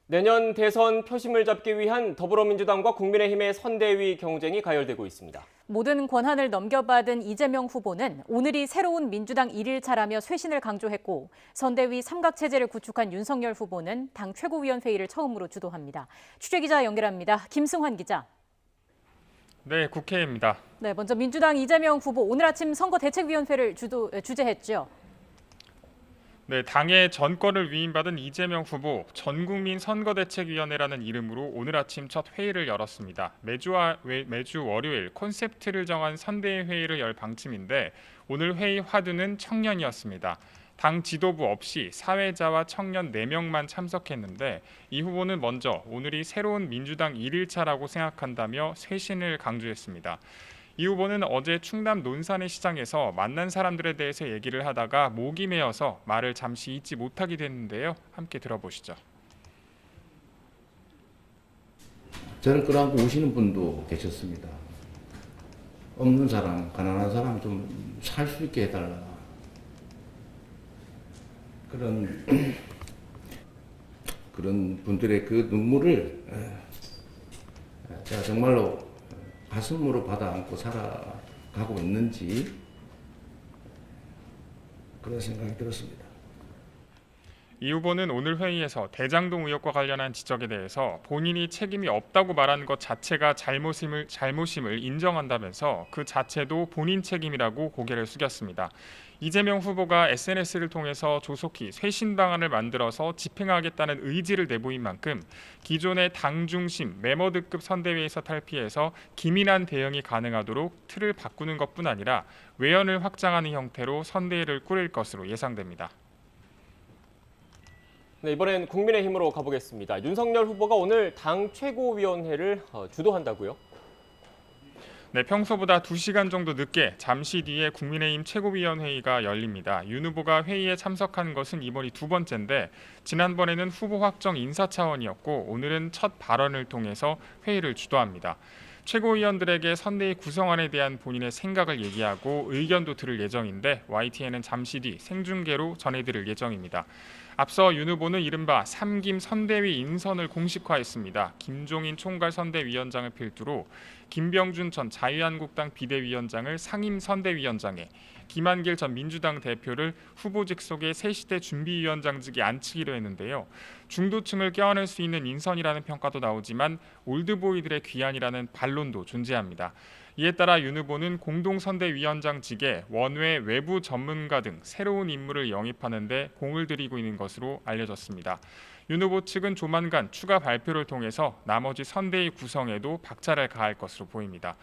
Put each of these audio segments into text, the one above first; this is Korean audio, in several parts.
내년 대선 표심을 잡기 위한 더불어민주당과 국민의힘의 선대위 경쟁이 가열되고 있습니다. 모든 권한을 넘겨받은 이재명 후보는 오늘이 새로운 민주당 1일차라며 쇄신을 강조했고, 선대위 삼각체제를 구축한 윤석열 후보는 당 최고위원회의를 처음으로 주도합니다. 취재기자 연결합니다. 김승환 기자. 네, 국회입니다. 네, 먼저 민주당 이재명 후보 오늘 아침 선거대책위원회를 주재했죠. 네, 당의 전권을 위임받은 이재명 후보 전국민 선거대책위원회라는 이름으로 오늘 아침 첫 회의를 열었습니다. 매주 월요일 콘셉트를 정한 선대위 회의를 열 방침인데 오늘 회의 화두는 청년이었습니다. 당 지도부 없이 사회자와 청년 4명만 참석했는데 이 후보는 먼저 오늘이 새로운 민주당 1일차라고 생각한다며 쇄신을 강조했습니다. 이 후보는 어제 충남 논산의 시장에서 만난 사람들에 대해서 얘기를 하다가 목이 메어서 말을 잠시 잇지 못하게 됐는데요. 함께 들어보시죠. 저를 끌어안고 우시는 분도 계셨습니다. 없는 사람, 가난한 사람 좀 살 수 있게 해달라. 그런 분들의 그 눈물을 제가 정말로 가슴으로 받아 안고 살아가고 있는지 그런 생각이 들었습니다. 이 후보는 오늘 회의에서 대장동 의혹과 관련한 지적에 대해서 본인이 책임이 없다고 말하는 것 자체가 잘못임을 인정한다면서 그 자체도 본인 책임이라고 고개를 숙였습니다. 이재명 후보가 SNS를 통해서 조속히 쇄신 방안을 만들어서 집행하겠다는 의지를 내보인 만큼 기존의 당 중심 메머드급 선대위에서 탈피해서 기민한 대응이 가능하도록 틀을 바꾸는 것뿐 아니라 외연을 확장하는 형태로 선대위를 꾸릴 것으로 예상됩니다. 네, 이번엔 국민의힘으로 가보겠습니다. 윤석열 후보가 오늘 당 최고위원회를 주도한다고요? 네, 평소보다 2시간 정도 늦게 잠시 뒤에 국민의힘 최고위원회의가 열립니다. 윤 후보가 회의에 참석한 것은 이번이 2번째인데 지난번에는 후보 확정 인사 차원이었고 오늘은 첫 발언을 통해서 회의를 주도합니다. 최고위원들에게 선대위 구성안에 대한 본인의 생각을 얘기하고 의견도 들을 예정인데 YTN은 잠시 뒤 생중계로 전해드릴 예정입니다. 앞서 윤 후보는 이른바 3김 선대위 인선을 공식화했습니다. 김종인 총괄 선대위원장을 필두로 김병준 전 자유한국당 비대위원장을 상임 선대위원장에, 김한길 전 민주당 대표를 후보직 속의 새시대 준비위원장직에 앉히기로 했는데요. 중도층을 껴안을 수 있는 인선이라는 평가도 나오지만 올드보이들의 귀환이라는 반론도 존재합니다. 이에 따라 윤 후보는 공동선대위원장직에 원외 외부 전문가 등 새로운 인물을 영입하는 데 공을 들이고 있는 것으로 알려졌습니다. 윤 후보 측은 조만간 추가 발표를 통해서 나머지 선대위 구성에도 박차를 가할 것으로 보입니다.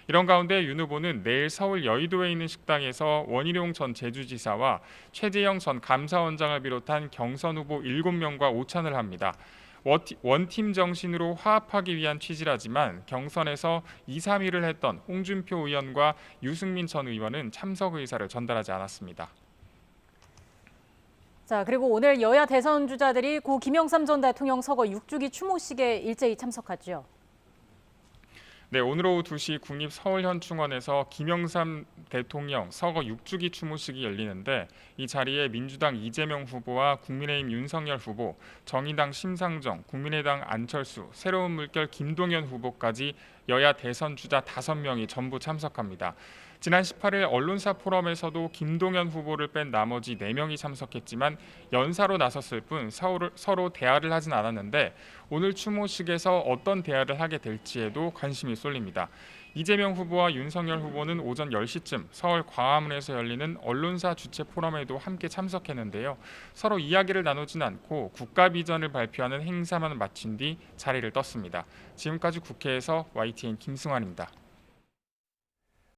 이런 가운데 윤 후보는 내일 서울 여의도에 있는 식당에서 원희룡 전 제주지사와 최재형 전 감사원장을 비롯한 경선 후보 7명과 오찬을 합니다. 원팀 정신으로 화합하기 위한 취지라지만 경선에서 2, 3위를 했던 홍준표 의원과 유승민 전 의원은 참석 의사를 전달하지 않았습니다. 자, 그리고 오늘 여야 대선 주자들이 고 김영삼 전 대통령 서거 6주기 추모식에 일제히 참석하죠. 네, 오늘 오후 2시 국립서울현충원에서 김영삼 대통령 서거 6주기 추모식이 열리는데 이 자리에 민주당 이재명 후보와 국민의힘 윤석열 후보, 정의당 심상정, 국민의당 안철수, 새로운 물결 김동연 후보까지 여야 대선 주자 5명이 전부 참석합니다. 지난 18일 언론사 포럼에서도 김동연 후보를 뺀 나머지 4명이 참석했지만 연사로 나섰을 뿐 서로 대화를 하진 않았는데 오늘 추모식에서 어떤 대화를 하게 될지에도 관심이 쏠립니다. 이재명 후보와 윤석열 후보는 오전 10시쯤 서울 광화문에서 열리는 언론사 주최 포럼에도 함께 참석했는데요. 서로 이야기를 나누진 않고 국가 비전을 발표하는 행사만 마친 뒤 자리를 떴습니다. 지금까지 국회에서 YTN 김승환입니다.